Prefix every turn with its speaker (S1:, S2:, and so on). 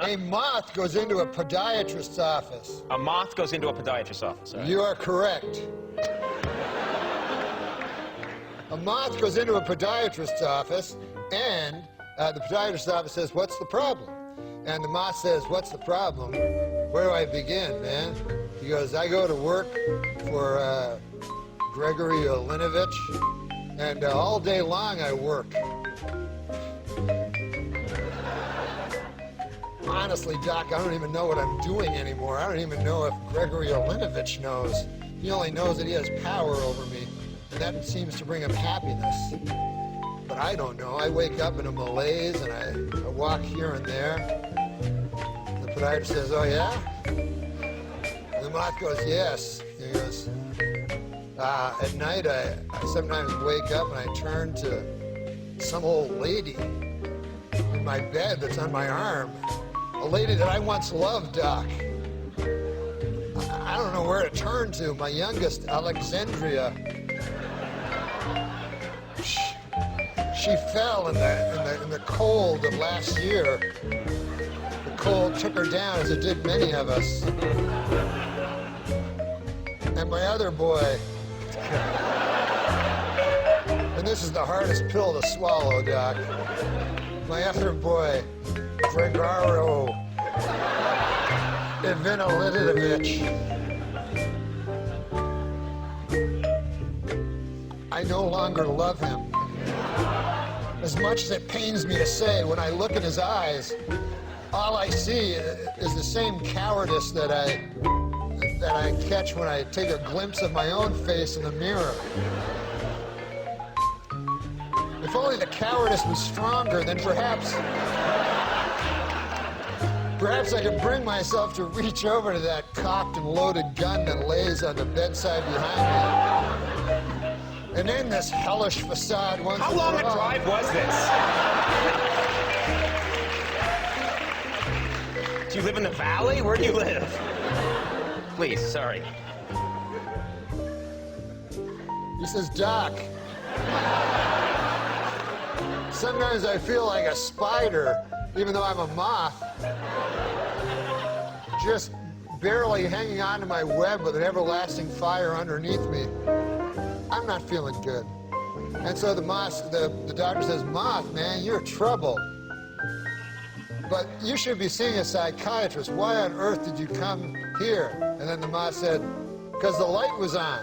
S1: A moth goes into a podiatrist's office.
S2: A moth goes into a podiatrist's office. Right?
S1: You are correct. A moth goes into a podiatrist's office, and the podiatrist's office says, "What's the problem?" And the moth says, "What's the problem? Where do I begin, man?" He goes, "I go to work for Gregory Olinovich, and all day long I work." Honestly, Doc, I don't even know what I'm doing anymore. I don't even know if Gregory Olinovich knows. He only knows that he has power over me, and that seems to bring him happiness. But I don't know. I wake up in a malaise, and I walk here and there. The podiatrist says, "Oh, yeah?" And the moth goes, "Yes." He goes, at night, I sometimes wake up and I turn to some old lady in my bed that's on my arm. A lady that I once loved, Doc. I don't know where to turn to. My youngest, Alexandria. She fell in the cold of last year. The cold took her down, as it did many of us. And my other boy, and this is the hardest pill to swallow, Doc. My other boy, Gregaro Ivanilidovich. I no longer love him. As much as it pains me to say, when I look in his eyes, all I see is the same cowardice that I catch when I take a glimpse of my own face in the mirror. If only the cowardice was stronger, then perhaps I could bring myself to reach over to that cocked and loaded gun that lays on the bedside behind me and end this hellish facade once and for all.
S2: How long a drive was this? Do you live in the valley? Where do you live? Please, sorry.
S1: He says, "Doc, sometimes I feel like a spider, even though I'm a moth, just barely hanging on to my web with an everlasting fire underneath me. I'm not feeling good." And so the doctor says, "Moth, man, you're trouble. But you should be seeing a psychiatrist. Why on earth did you come here?" And then the moth said, "Because the light was on."